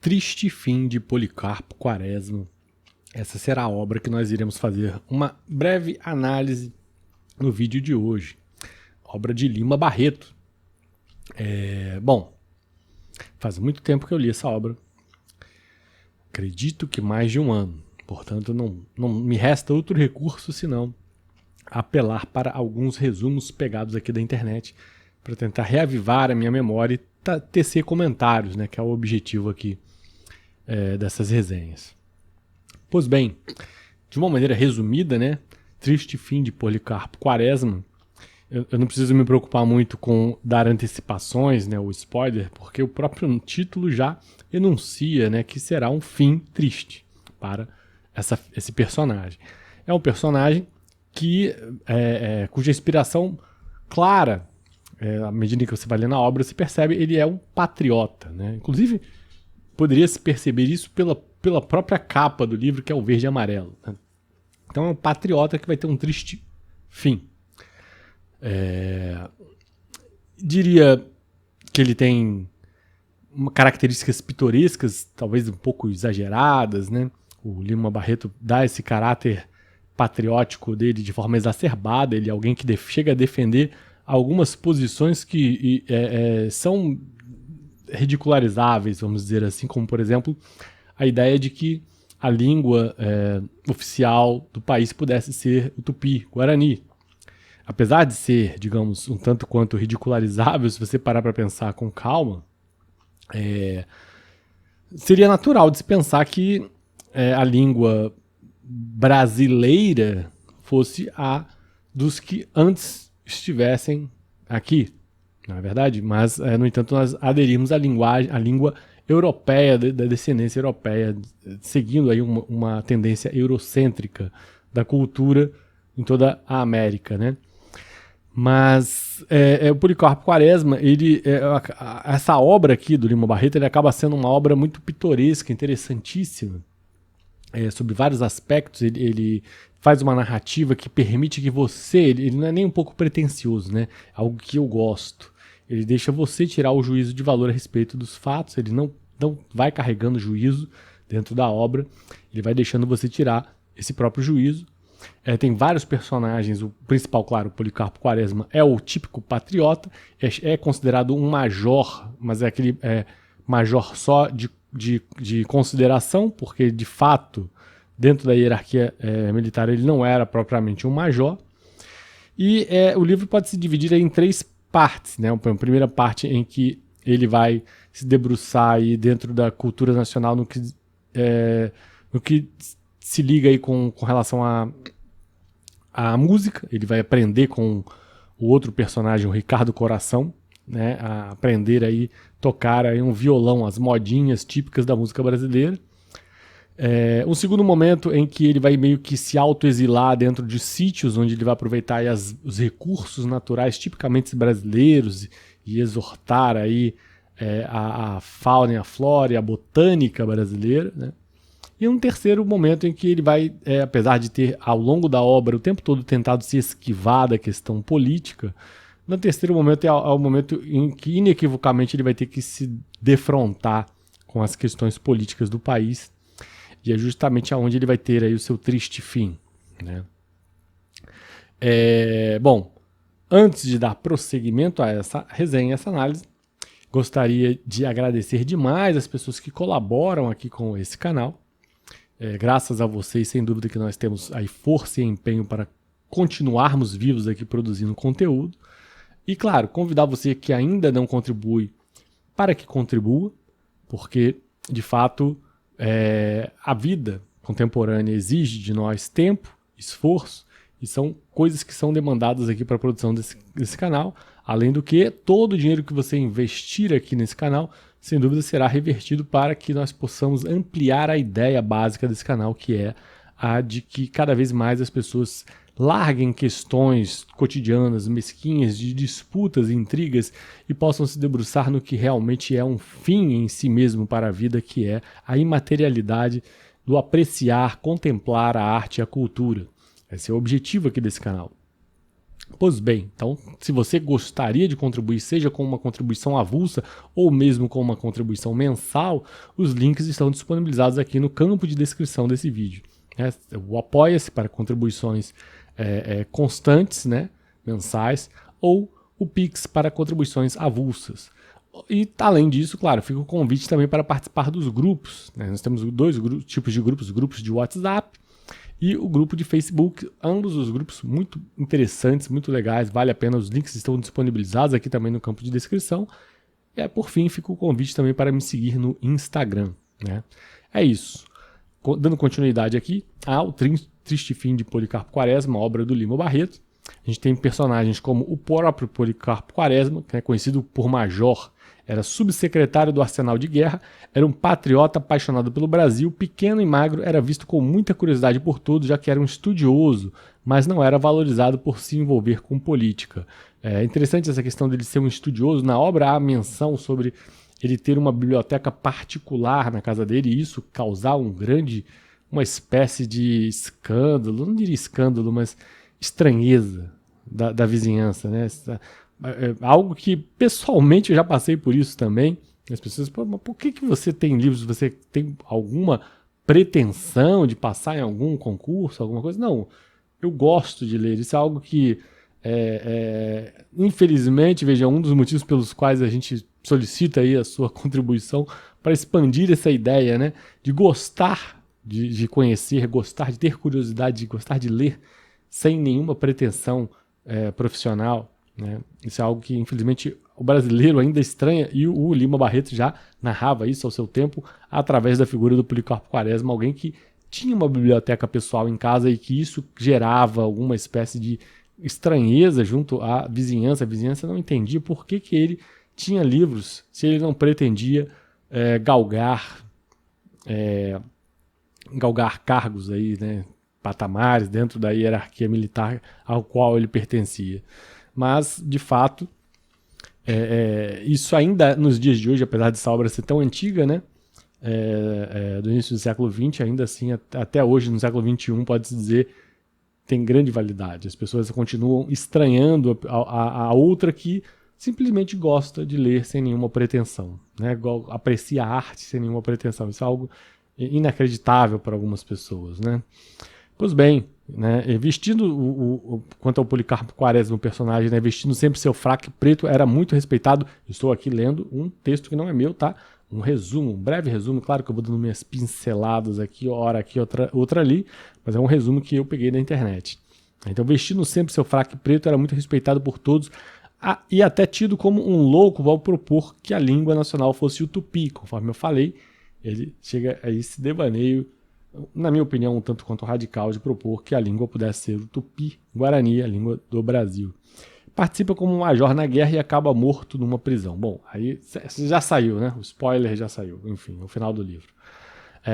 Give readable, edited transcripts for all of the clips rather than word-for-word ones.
Triste Fim de Policarpo Quaresma. Essa será a obra que nós iremos fazer uma breve análise no vídeo de hoje. Obra de Lima Barreto. Bom, faz muito tempo que eu li essa obra. Acredito que mais de um ano. Portanto, não me resta outro recurso senão apelar para alguns resumos pegados aqui da internet para tentar reavivar a minha memória e tecer comentários, né, que é o objetivo aqui dessas resenhas. Pois bem, de uma maneira resumida, né, Triste Fim de Policarpo Quaresma, eu não preciso me preocupar muito com dar antecipações, né, o spoiler, porque o próprio título já enuncia, né, que será um fim triste para esse personagem. É um personagem cuja inspiração clara, à medida que você vai lendo a obra, você percebe ele é um patriota, né? Inclusive, poderia se perceber isso pela própria capa do livro, que é o verde e amarelo, né? Então é um patriota que vai ter um triste fim. Diria que ele tem características pitorescas, talvez um pouco exageradas, né? O Lima Barreto dá esse caráter patriótico dele de forma exacerbada. Ele é alguém que chega a defender algumas posições que são ridicularizáveis, vamos dizer assim, como, por exemplo, a ideia de que a língua oficial do país pudesse ser o tupi, guarani. Apesar de ser, digamos, um tanto quanto ridicularizável, se você parar para pensar com calma, seria natural de se pensar que a língua brasileira fosse a dos que antes estivessem aqui, não é verdade? Mas, no entanto, nós aderimos à língua europeia, da descendência europeia, seguindo aí uma tendência eurocêntrica da cultura em toda a América, né? Mas o Policarpo Quaresma, essa obra aqui do Lima Barreto, ele acaba sendo uma obra muito pitoresca, interessantíssima, sobre vários aspectos. Ele faz uma narrativa que permite que ele não é nem um pouco pretensioso, né? Algo que eu gosto. Ele deixa você tirar o juízo de valor a respeito dos fatos. Ele não vai carregando juízo dentro da obra. Ele vai deixando você tirar esse próprio juízo. Tem vários personagens. O principal, claro, o Policarpo Quaresma, é o típico patriota. É considerado um major, mas é aquele major só de consideração, porque de fato, dentro da hierarquia militar, ele não era propriamente um major. E o livro pode se dividir em três partes, né? A primeira parte em que ele vai se debruçar aí dentro da cultura nacional no que se liga aí com relação à música. Ele vai aprender com o outro personagem, o Ricardo Coração, né, a aprender aí tocar aí um violão, as modinhas típicas da música brasileira. Um segundo momento em que ele vai meio que se autoexilar dentro de sítios, onde ele vai aproveitar aí os recursos naturais tipicamente brasileiros e exortar aí a fauna e a flora e a botânica brasileira, né? E um terceiro momento em que ele vai, apesar de ter ao longo da obra o tempo todo tentado se esquivar da questão política, no terceiro momento é o momento em que inequivocamente ele vai ter que se defrontar com as questões políticas do país, e é justamente aonde ele vai ter aí o seu triste fim, né? Bom, antes de dar prosseguimento a essa resenha, essa análise, gostaria de agradecer demais as pessoas que colaboram aqui com esse canal. Graças a vocês, sem dúvida que nós temos aí força e empenho para continuarmos vivos aqui produzindo conteúdo. E claro, convidar você que ainda não contribui para que contribua, porque de fato a vida contemporânea exige de nós tempo, esforço, e são coisas que são demandadas aqui para a produção desse canal. Além do que, todo o dinheiro que você investir aqui nesse canal, sem dúvida será revertido para que nós possamos ampliar a ideia básica desse canal, que é a de que cada vez mais as pessoas larguem questões cotidianas, mesquinhas, de disputas e intrigas, e possam se debruçar no que realmente é um fim em si mesmo para a vida, que é a imaterialidade do apreciar, contemplar a arte e a cultura. Esse é o objetivo aqui desse canal. Pois bem, então, se você gostaria de contribuir, seja com uma contribuição avulsa ou mesmo com uma contribuição mensal, os links estão disponibilizados aqui no campo de descrição desse vídeo. O Apoia-se para contribuições constantes, né, mensais, ou o Pix para contribuições avulsas. E, além disso, claro, fica o convite também para participar dos grupos. Né? Nós temos dois tipos de grupos de WhatsApp e o grupo de Facebook, ambos os grupos muito interessantes, muito legais, vale a pena, os links estão disponibilizados aqui também no campo de descrição. E por fim, fica o convite também para me seguir no Instagram. Né? É isso. Dando continuidade aqui ao Triste Fim de Policarpo Quaresma, obra do Lima Barreto. A gente tem personagens como o próprio Policarpo Quaresma, que é conhecido por Major, era subsecretário do Arsenal de Guerra, era um patriota apaixonado pelo Brasil, pequeno e magro, era visto com muita curiosidade por todos, já que era um estudioso, mas não era valorizado por se envolver com política. É interessante essa questão dele ser um estudioso. Na obra há menção sobre ele ter uma biblioteca particular na casa dele e isso causar uma espécie de escândalo, não diria escândalo, mas estranheza da vizinhança, né? Algo que pessoalmente eu já passei por isso também. As pessoas, pô, mas por que você tem livros? Você tem alguma pretensão de passar em algum concurso, alguma coisa? Não, eu gosto de ler. Isso é algo que, infelizmente, veja, um dos motivos pelos quais a gente solicita aí a sua contribuição para expandir essa ideia, né, de gostar de conhecer, gostar de ter curiosidade, de gostar de ler sem nenhuma pretensão profissional. Né? Isso é algo que, infelizmente, o brasileiro ainda estranha e o Lima Barreto já narrava isso ao seu tempo através da figura do Policarpo Quaresma, alguém que tinha uma biblioteca pessoal em casa e que isso gerava alguma espécie de estranheza junto à vizinhança. A vizinhança não entendia por que ele tinha livros se ele não pretendia galgar cargos aí, né, patamares dentro da hierarquia militar ao qual ele pertencia. Mas, de fato, isso ainda nos dias de hoje, apesar dessa obra ser tão antiga, né, do início do século XX, ainda assim, até hoje, no século XXI, pode-se dizer, tem grande validade. As pessoas continuam estranhando a outra que simplesmente gosta de ler sem nenhuma pretensão, né, aprecia a arte sem nenhuma pretensão. Isso é algo inacreditável para algumas pessoas, né? Pois bem, né, vestindo quanto ao Policarpo Quaresma, o personagem, né, vestindo sempre seu fraque preto, era muito respeitado. Estou aqui lendo um texto que não é meu, tá? Um resumo, um breve resumo, claro que eu vou dando minhas pinceladas aqui, hora aqui, outra ali, mas é um resumo que eu peguei da internet. Então, vestindo sempre seu fraque preto, era muito respeitado por todos e até tido como um louco ao propor que a língua nacional fosse o tupi. Conforme eu falei, ele chega a esse devaneio, na minha opinião, um tanto quanto radical, de propor que a língua pudesse ser o tupi-guarani, a língua do Brasil. Participa como major na guerra e acaba morto numa prisão. Bom, aí já saiu, né? O spoiler já saiu, enfim, no final do livro.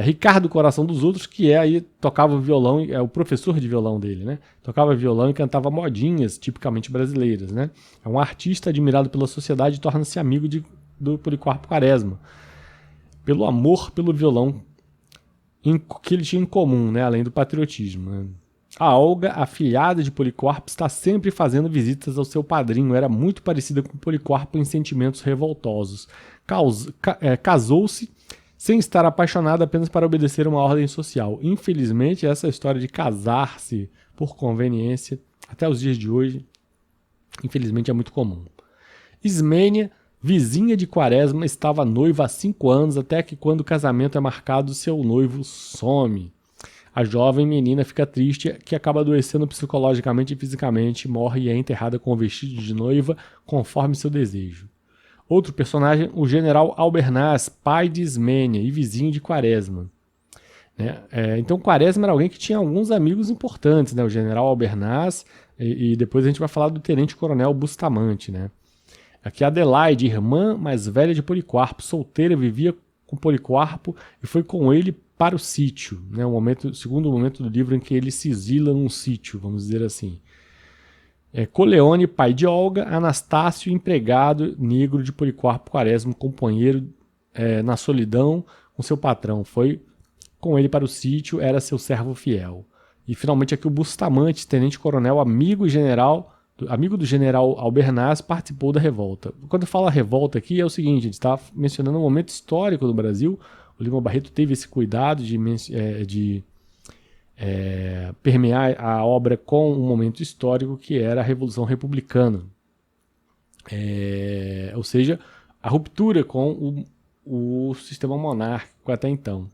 Ricardo Coração dos Outros, que aí tocava violão, é o professor de violão dele, né? Tocava violão e cantava modinhas tipicamente brasileiras, né? É um artista admirado pela sociedade e torna-se amigo do Policarpo Quaresma, pelo amor pelo violão que ele tinha em comum, né? Além do patriotismo. Né? A Olga, a afilhada de Policarpo, está sempre fazendo visitas ao seu padrinho. Era muito parecida com Policarpo em sentimentos revoltosos. Casou-se sem estar apaixonada, apenas para obedecer uma ordem social. Infelizmente, essa história de casar-se por conveniência, até os dias de hoje, infelizmente é muito comum. Ismênia, vizinha de Quaresma, estava noiva há 5 anos, até que quando o casamento é marcado, seu noivo some. A jovem menina fica triste, que acaba adoecendo psicologicamente e fisicamente, morre e é enterrada com o vestido de noiva, conforme seu desejo. Outro personagem, o general Albernaz, pai de Ismênia e vizinho de Quaresma. Né? Então Quaresma era alguém que tinha alguns amigos importantes, né? O general Albernaz, e depois a gente vai falar do tenente-coronel Bustamante. Né? Aqui Adelaide, irmã mais velha de Policarpo, solteira, vivia com Policarpo e foi com ele para o sítio. Né? O segundo momento do livro em que ele se exila num sítio, vamos dizer assim. Coleone, pai de Olga, Anastácio, empregado negro de Policarpo Quaresma, companheiro na solidão com seu patrão. Foi com ele para o sítio, era seu servo fiel. E finalmente aqui o Bustamante, tenente-coronel, amigo e general amigo do general Albernaz, participou da revolta. Quando eu falo revolta aqui, é o seguinte, a gente está mencionando um momento histórico do Brasil. O Lima Barreto teve esse cuidado de permear a obra com um momento histórico que era a Revolução Republicana. Ou seja, a ruptura com o sistema monárquico até então.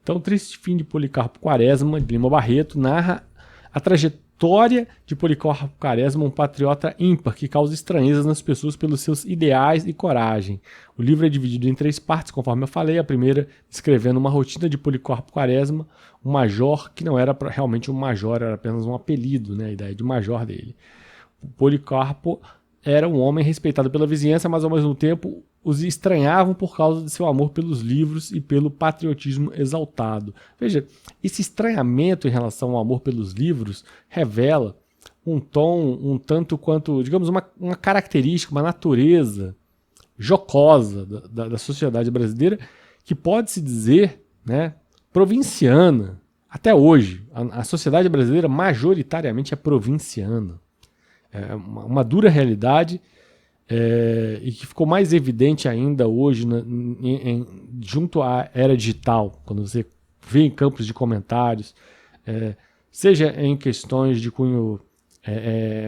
Então, O Triste Fim de Policarpo Quaresma, de Lima Barreto, narra a trajetória de Policarpo Quaresma, um patriota ímpar que causa estranhezas nas pessoas pelos seus ideais e coragem. O livro é dividido em 3 partes, conforme eu falei. A primeira, descrevendo uma rotina de Policarpo Quaresma, um major que não era realmente um major, era apenas um apelido, né, a ideia de major dele. O Policarpo era um homem respeitado pela vizinhança, mas ao mesmo tempo os estranhavam por causa de seu amor pelos livros e pelo patriotismo exaltado. Veja, esse estranhamento em relação ao amor pelos livros revela um tom um tanto quanto, digamos, uma característica, uma natureza jocosa da sociedade brasileira, que pode-se dizer, né, provinciana. Até hoje, a sociedade brasileira majoritariamente é provinciana. É uma dura realidade, e que ficou mais evidente ainda hoje junto à era digital, quando você vê em campos de comentários, seja em questões de cunho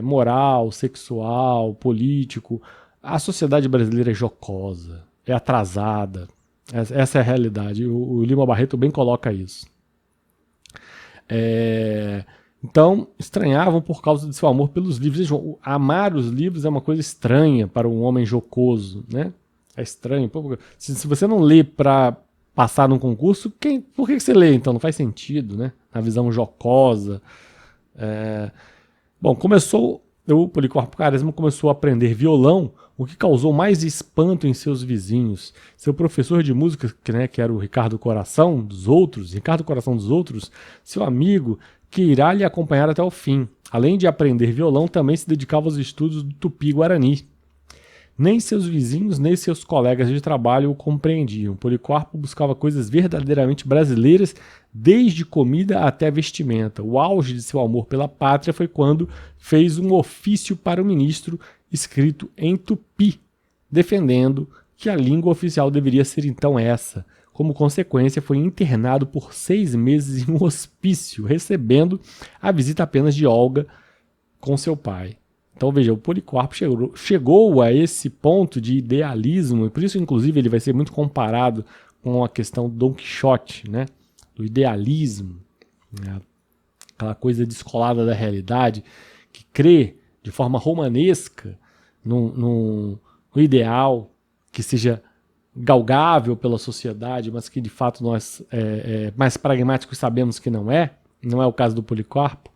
moral, sexual, político, a sociedade brasileira é jocosa, é atrasada. Essa é a realidade. O Lima Barreto bem coloca isso. Então, estranhavam por causa de seu amor pelos livros. Amar os livros é uma coisa estranha para um homem jocoso, né? É estranho. Se você não lê para passar num concurso, por que você lê então? Não faz sentido, né? Na visão jocosa. Bom, o Policarpo Quaresma começou a aprender violão, o que causou mais espanto em seus vizinhos. Seu professor de música, que era o Ricardo Coração dos Outros, seu amigo, que irá lhe acompanhar até o fim. Além de aprender violão, também se dedicava aos estudos do Tupi-Guarani. Nem seus vizinhos, nem seus colegas de trabalho o compreendiam. Policarpo buscava coisas verdadeiramente brasileiras, desde comida até vestimenta. O auge de seu amor pela pátria foi quando fez um ofício para o ministro escrito em tupi, defendendo que a língua oficial deveria ser então essa. Como consequência, foi internado por 6 meses em um hospício, recebendo a visita apenas de Olga com seu pai. Então, veja, o Policarpo chegou a esse ponto de idealismo, e por isso, inclusive, ele vai ser muito comparado com a questão do Dom Quixote, né? Do idealismo, né? Aquela coisa descolada da realidade, que crê de forma romanesca no ideal que seja galgável pela sociedade, mas que de fato nós, mais pragmáticos, sabemos que não é o caso do Policarpo.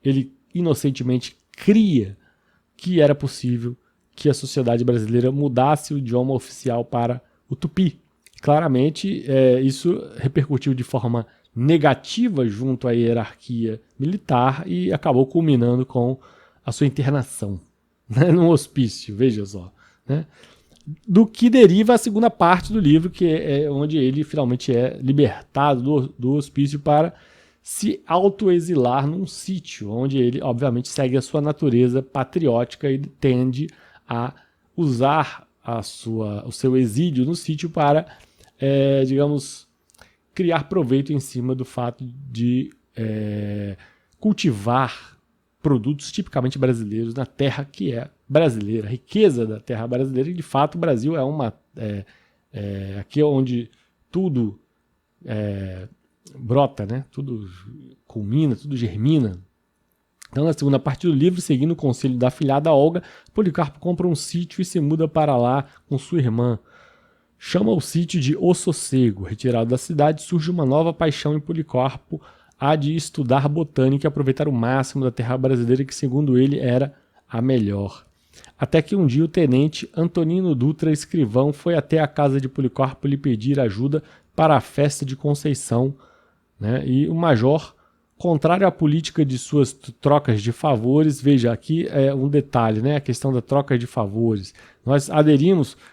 Ele inocentemente cria que era possível que a sociedade brasileira mudasse o idioma oficial para o tupi. Claramente, isso repercutiu de forma negativa junto à hierarquia militar e acabou culminando com a sua internação, né, num hospício, veja só, né? Do que deriva a segunda parte do livro, que é onde ele finalmente é libertado do hospício para se autoexilar num sítio, onde ele, obviamente, segue a sua natureza patriótica e tende a usar o seu exílio no sítio para, digamos, criar proveito em cima do fato de cultivar produtos tipicamente brasileiros na terra que é brasileira, a riqueza da terra brasileira, e de fato o Brasil é aqui onde tudo brota, né? Tudo culmina, tudo germina. Então, na segunda parte do livro, seguindo o conselho da afilhada Olga, Policarpo compra um sítio e se muda para lá com sua irmã. Chama o sítio de O Sossego. Retirado da cidade, surge uma nova paixão em Policarpo, a de estudar botânica e aproveitar o máximo da terra brasileira, que segundo ele era a melhor. Até que um dia o tenente Antonino Dutra, escrivão, foi até a casa de Policarpo lhe pedir ajuda para a festa de Conceição, né? E o major, contrário à política de suas trocas de favores, veja, aqui é um detalhe, né? A questão da troca de favores. Nós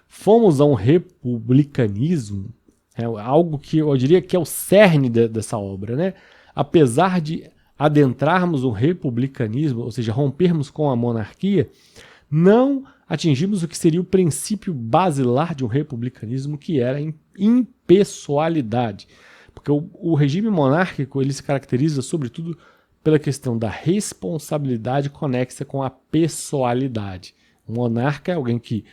fomos a um republicanismo, algo que eu diria que é o cerne dessa obra, né? Apesar de adentrarmos o republicanismo, ou seja, rompermos com a monarquia, não atingimos o que seria o princípio basilar de um republicanismo, que era a impessoalidade. Porque o regime monárquico ele se caracteriza, sobretudo, pela questão da responsabilidade conexa com a pessoalidade. O monarca é alguém que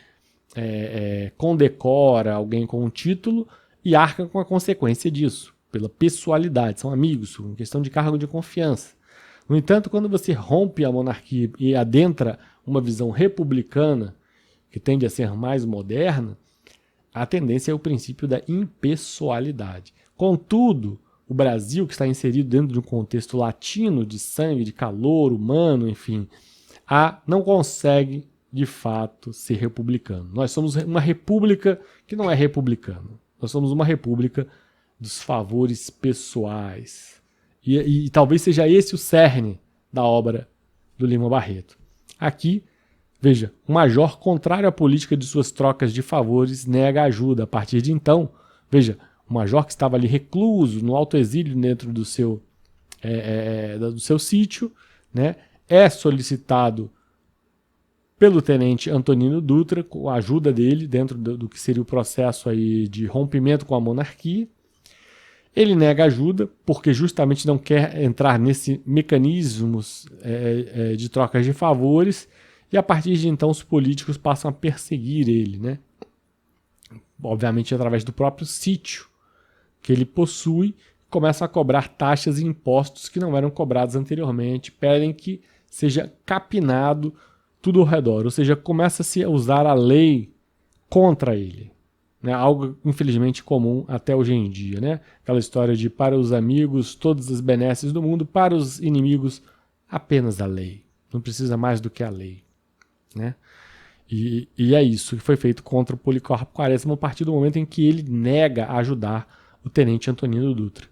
condecora alguém com um título e arca com a consequência disso, pela pessoalidade. São amigos, em questão de cargo de confiança. No entanto, quando você rompe a monarquia e adentra uma visão republicana, que tende a ser mais moderna, a tendência é o princípio da impessoalidade. Contudo, o Brasil, que está inserido dentro de um contexto latino, de sangue, de calor humano, enfim, não consegue, de fato, ser republicano. Nós somos uma república que não é republicana. Nós somos uma república dos favores pessoais. E talvez seja esse o cerne da obra do Lima Barreto. Aqui, veja, o major, contrário à política de suas trocas de favores, nega ajuda. A partir de então, veja, o major que estava ali recluso, no autoexílio dentro do seu sítio, né, é solicitado pelo tenente Antonino Dutra, com a ajuda dele, dentro do que seria o processo aí de rompimento com a monarquia. Ele nega ajuda, porque justamente não quer entrar nesse mecanismos de trocas de favores, e a partir de então os políticos passam a perseguir ele, né? Obviamente através do próprio sítio que ele possui, começam a cobrar taxas e impostos que não eram cobrados anteriormente, pedem que seja capinado tudo ao redor, ou seja, começa-se a usar a lei contra ele, né? Algo infelizmente comum até hoje em dia, né? Aquela história de para os amigos todas as benesses do mundo, para os inimigos apenas a lei, não precisa mais do que a lei, né? E é isso que foi feito contra o Policarpo Quaresma a partir do momento em que ele nega a ajudar o tenente Antonino Dutra.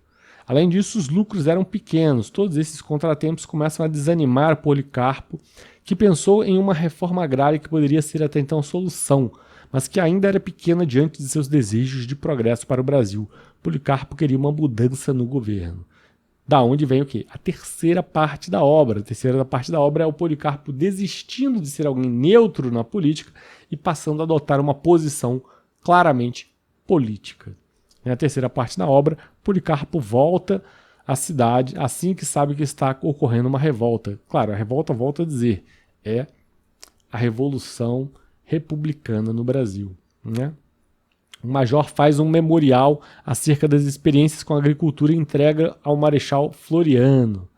Além disso, os lucros eram pequenos. Todos esses contratempos começam a desanimar Policarpo, que pensou em uma reforma agrária que poderia ser até então solução, mas que ainda era pequena diante de seus desejos de progresso para o Brasil. Policarpo queria uma mudança no governo. Da onde vem o quê? A terceira parte da obra. A terceira parte da obra é o Policarpo desistindo de ser alguém neutro na política e passando a adotar uma posição claramente política. Na terceira parte da obra, Policarpo volta à cidade assim que sabe que está ocorrendo uma revolta. Claro, a revolta, volto a dizer, é a Revolução Republicana no Brasil, né? O major faz um memorial acerca das experiências com a agricultura e entrega ao Marechal Floriano.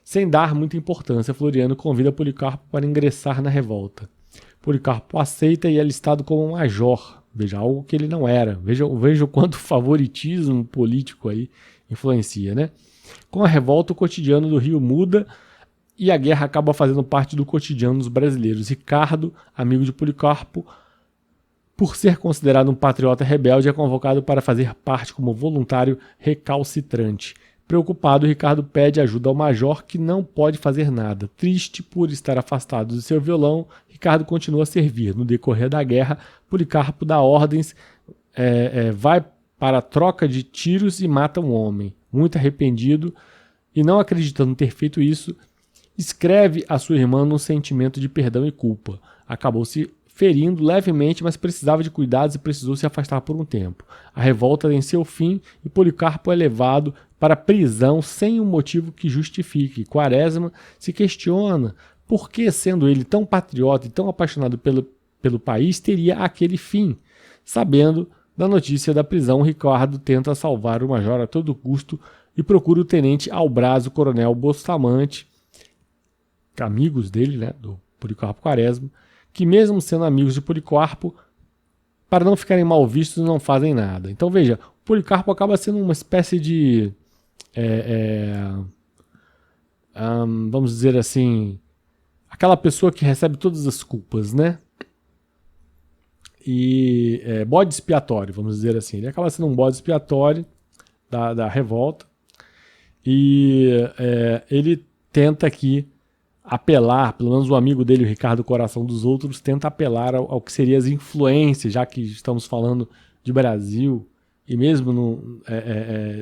Sem dar muita importância, Floriano convida Policarpo para ingressar na revolta. Policarpo aceita e é listado como major. Veja, algo que ele não era. Veja o quanto favoritismo político aí influencia, né? Com a revolta, o cotidiano do Rio muda e a guerra acaba fazendo parte do cotidiano dos brasileiros. Ricardo, amigo de Policarpo, por ser considerado um patriota rebelde, é convocado para fazer parte como voluntário recalcitrante. Preocupado, Ricardo pede ajuda ao major, que não pode fazer nada. Triste por estar afastado de seu violão, Ricardo continua a servir. No decorrer da guerra, Policarpo dá ordens, vai para a troca de tiros e mata um homem. Muito arrependido e não acreditando ter feito isso, escreve a sua irmã num sentimento de perdão e culpa. Acabou se ferindo levemente, mas precisava de cuidados e precisou se afastar por um tempo. A revolta tem seu fim e Policarpo é levado para a prisão sem um motivo que justifique. Quaresma se questiona por que, sendo ele tão patriota e tão apaixonado pelo país, teria aquele fim. Sabendo da notícia da prisão, Ricardo tenta salvar o major a todo custo e procura o tenente Albrazo, coronel Bustamante, amigos dele, né, do Policarpo Quaresma, que mesmo sendo amigos de Policarpo, para não ficarem mal vistos, não fazem nada. Então veja, o Policarpo acaba sendo uma espécie de, vamos dizer assim, aquela pessoa que recebe todas as culpas, né? E bode expiatório, vamos dizer assim. Ele acaba sendo um bode expiatório da revolta e ele tenta aqui apelar, pelo menos o amigo dele, o Ricardo Coração dos Outros, tenta apelar ao que seriam as influências, já que estamos falando de Brasil, e mesmo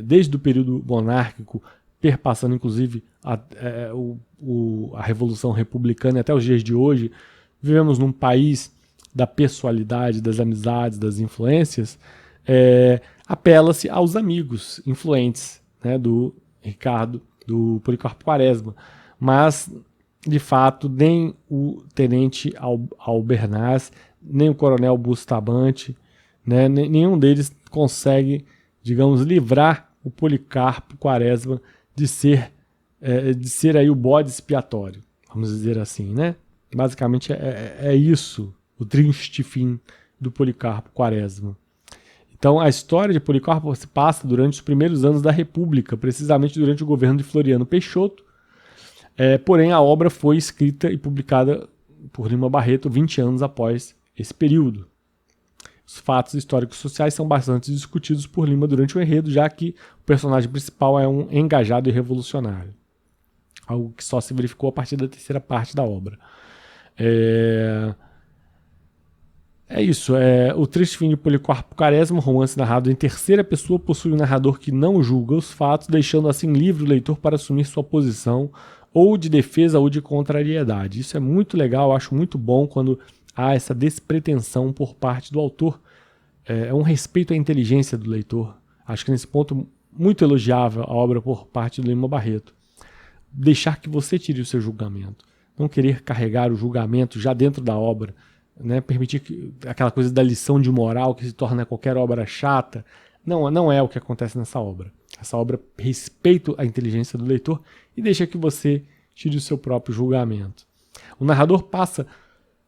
desde o período monárquico, perpassando inclusive a Revolução Republicana e até os dias de hoje. Vivemos num país da pessoalidade, das amizades, das influências. Apela-se aos amigos influentes, né, do Ricardo, do Policarpo Quaresma, mas de fato nem o tenente Albernaz, nem o coronel Bustamante, né, nenhum deles consegue, digamos, livrar o Policarpo Quaresma de ser aí o bode expiatório, vamos dizer assim, né? Basicamente é isso, o triste fim do Policarpo Quaresma. Então a história de Policarpo se passa durante os primeiros anos da República, precisamente durante o governo de Floriano Peixoto. Porém a obra foi escrita e publicada por Lima Barreto 20 anos após esse período. Os fatos históricos sociais são bastante discutidos por Lima durante o enredo, já que o personagem principal é um engajado e revolucionário. Algo que só se verificou a partir da terceira parte da obra. Isso. O Triste Fim de Policarpo Quaresma, um romance narrado em terceira pessoa, possui um narrador que não julga os fatos, deixando assim livre o leitor para assumir sua posição, ou de defesa ou de contrariedade. Isso é muito legal, eu acho muito bom quando há essa despretensão por parte do autor. É um respeito à inteligência do leitor. Acho que nesse ponto, muito elogiável a obra por parte do Lima Barreto. Deixar que você tire o seu julgamento. Não querer carregar o julgamento já dentro da obra, né? Permitir aquela coisa da lição de moral que se torna qualquer obra chata. Não é o que acontece nessa obra. Essa obra respeita a inteligência do leitor e deixa que você tire o seu próprio julgamento. O narrador passa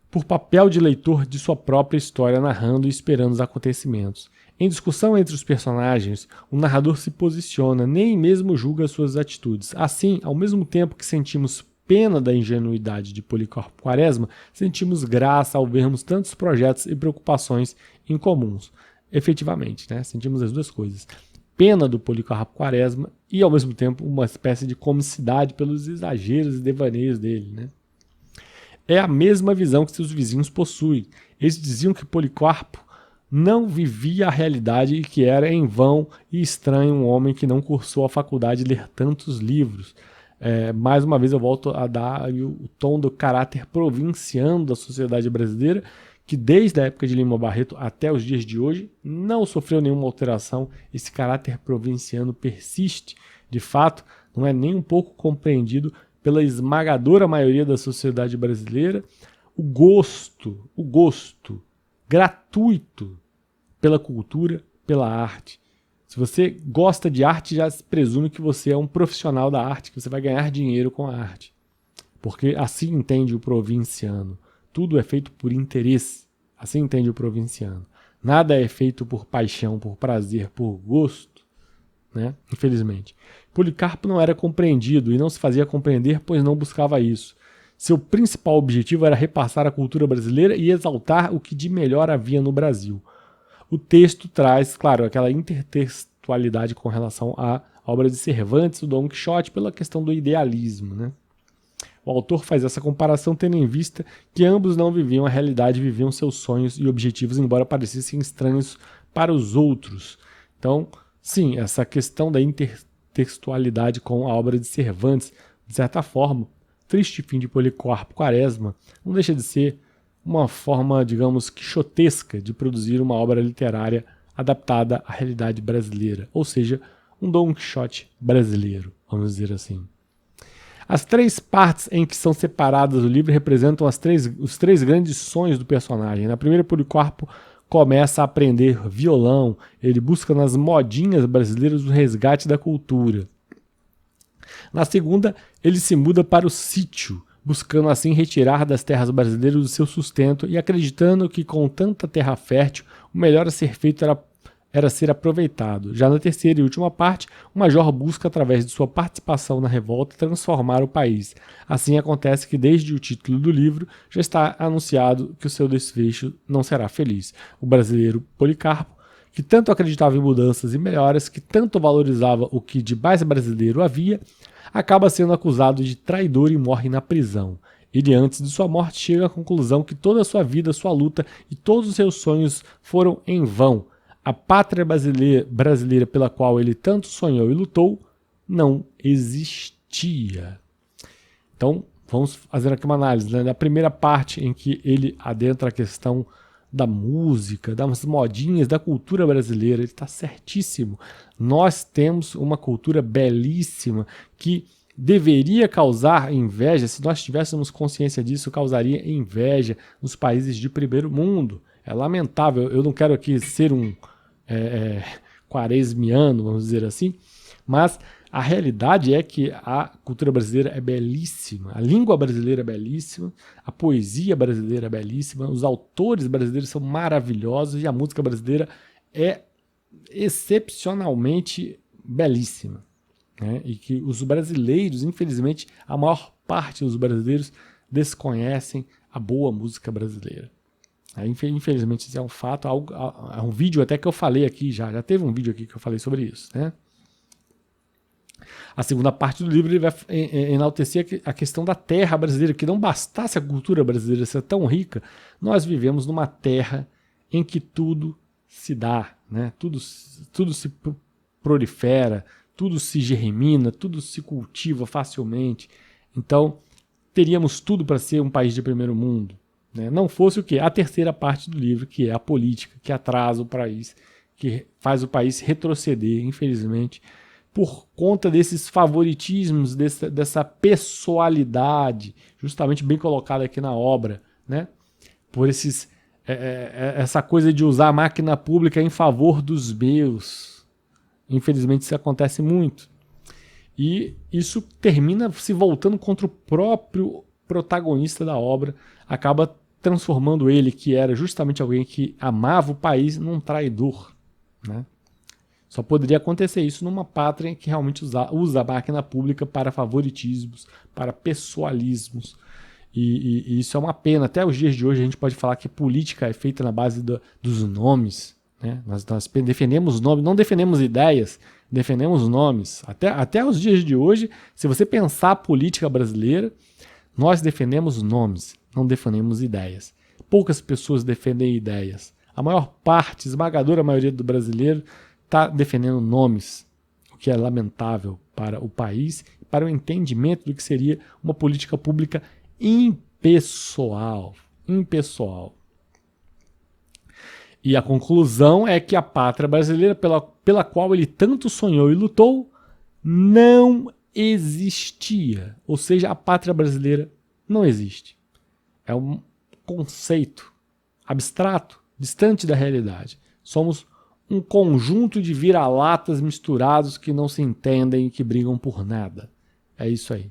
por papel de leitor de sua própria história, narrando e esperando os acontecimentos. Em discussão entre os personagens, o narrador se posiciona, nem mesmo julga suas atitudes. Assim, ao mesmo tempo que sentimos pena da ingenuidade de Policarpo Quaresma, sentimos graça ao vermos tantos projetos e preocupações incomuns. Efetivamente, né? Sentimos as duas coisas. Pena do Policarpo Quaresma e, ao mesmo tempo, uma espécie de comicidade pelos exageros e devaneios dele, né? É a mesma visão que seus vizinhos possuem. Eles diziam que Policarpo não vivia a realidade e que era em vão e estranho um homem que não cursou a faculdade de ler tantos livros. Mais uma vez eu volto a dar o tom do caráter provinciano da sociedade brasileira, que desde a época de Lima Barreto até os dias de hoje não sofreu nenhuma alteração. Esse caráter provinciano persiste. De fato, não é nem um pouco compreendido pela esmagadora maioria da sociedade brasileira. O gosto gratuito pela cultura, pela arte. Se você gosta de arte, já se presume que você é um profissional da arte, que você vai ganhar dinheiro com a arte. Porque assim entende o provinciano. Tudo é feito por interesse. Assim entende o provinciano. Nada é feito por paixão, por prazer, por gosto, né? Infelizmente. Policarpo não era compreendido e não se fazia compreender, pois não buscava isso. Seu principal objetivo era repassar a cultura brasileira e exaltar o que de melhor havia no Brasil. O texto traz, claro, aquela intertextualidade com relação à obra de Cervantes, o Dom Quixote, pela questão do idealismo, né? O autor faz essa comparação tendo em vista que ambos não viviam a realidade, viviam seus sonhos e objetivos, embora parecessem estranhos para os outros. Então, sim, essa questão da intertextualidade com a obra de Cervantes, de certa forma, Triste Fim de Policarpo Quaresma, não deixa de ser uma forma, digamos, quixotesca de produzir uma obra literária adaptada à realidade brasileira, ou seja, um Dom Quixote brasileiro, vamos dizer assim. As três partes em que são separadas o livro representam os três grandes sonhos do personagem. Na primeira, Policarpo começa a aprender violão, ele busca nas modinhas brasileiras o resgate da cultura. Na segunda, ele se muda para o sítio, buscando assim retirar das terras brasileiras o seu sustento e acreditando que com tanta terra fértil, o melhor a ser feito era ser aproveitado. Já na terceira e última parte, o major busca, através de sua participação na revolta, transformar o país. Assim acontece que desde o título do livro já está anunciado que o seu desfecho não será feliz. O brasileiro Policarpo, que tanto acreditava em mudanças e melhoras, que tanto valorizava o que de mais brasileiro havia, acaba sendo acusado de traidor e morre na prisão. Ele, antes de sua morte, chega à conclusão que toda a sua vida, sua luta e todos os seus sonhos foram em vão. A pátria brasileira pela qual ele tanto sonhou e lutou não existia. Então, vamos fazer aqui uma análise, né? Da primeira parte em que ele adentra a questão da música, das modinhas, da cultura brasileira. Ele está certíssimo. Nós temos uma cultura belíssima que deveria causar inveja. Se nós tivéssemos consciência disso, causaria inveja nos países de primeiro mundo. É lamentável. Eu não quero aqui ser um quaresmiano, vamos dizer assim, mas a realidade é que a cultura brasileira é belíssima, a língua brasileira é belíssima, a poesia brasileira é belíssima, os autores brasileiros são maravilhosos e a música brasileira é excepcionalmente belíssima, né? E que os brasileiros, infelizmente, a maior parte dos brasileiros desconhecem a boa música brasileira. Infelizmente, isso é um fato, é um vídeo até que eu falei aqui já teve um vídeo aqui que eu falei sobre isso, né? A segunda parte do livro ele vai enaltecer a questão da terra brasileira, que não bastasse a cultura brasileira ser tão rica, nós vivemos numa terra em que tudo se dá, né? Tudo se prolifera, tudo se germina, tudo se cultiva facilmente. Então, teríamos tudo para ser um país de primeiro mundo, né? Não fosse o quê? A terceira parte do livro, que é a política, que atrasa o país, que faz o país retroceder, infelizmente, por conta desses favoritismos, dessa pessoalidade, justamente bem colocada aqui na obra, né? Por essa coisa de usar a máquina pública em favor dos meus. Infelizmente isso acontece muito. E isso termina se voltando contra o próprio protagonista da obra, acaba transformando ele, que era justamente alguém que amava o país, num traidor, né? Só poderia acontecer isso numa pátria que realmente usa a máquina pública para favoritismos, para pessoalismos. E isso é uma pena. Até os dias de hoje a gente pode falar que política é feita na base dos nomes, né? Nós defendemos nomes, não defendemos ideias, defendemos nomes. Até os dias de hoje, se você pensar a política brasileira, nós defendemos nomes, não defendemos ideias. Poucas pessoas defendem ideias. A maior parte, esmagadora maioria do brasileiro, está defendendo nomes, o que é lamentável para o país, para o entendimento do que seria uma política pública impessoal. E a conclusão é que a pátria brasileira, pela qual ele tanto sonhou e lutou, não existia. Ou seja, a pátria brasileira não existe. É um conceito abstrato, distante da realidade. Somos um conjunto de vira-latas misturados que não se entendem e que brigam por nada. É isso aí.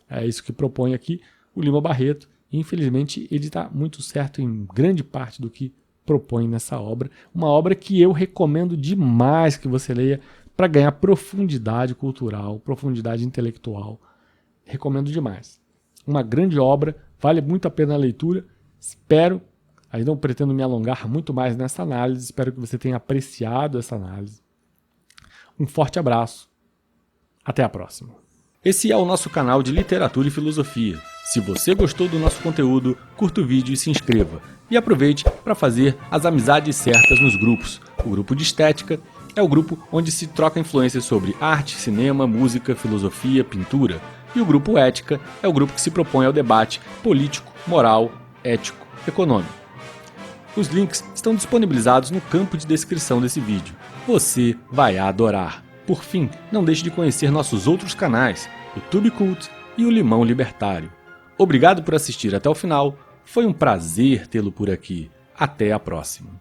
É isso que propõe aqui o Lima Barreto. E, infelizmente, ele está muito certo em grande parte do que propõe nessa obra. Uma obra que eu recomendo demais que você leia para ganhar profundidade cultural, profundidade intelectual. Recomendo demais. Uma grande obra, vale muito a pena a leitura. Espero. Aí não pretendo me alongar muito mais nessa análise, espero que você tenha apreciado essa análise. Um forte abraço, até a próxima. Esse é o nosso canal de literatura e filosofia. Se você gostou do nosso conteúdo, curta o vídeo e se inscreva. E aproveite para fazer as amizades certas nos grupos. O grupo de estética é o grupo onde se troca influências sobre arte, cinema, música, filosofia, pintura. E o grupo ética é o grupo que se propõe ao debate político, moral, ético, econômico. Os links estão disponibilizados no campo de descrição desse vídeo. Você vai adorar. Por fim, não deixe de conhecer nossos outros canais, o Tube Cult e o Limão Libertário. Obrigado por assistir até o final. Foi um prazer tê-lo por aqui. Até a próxima.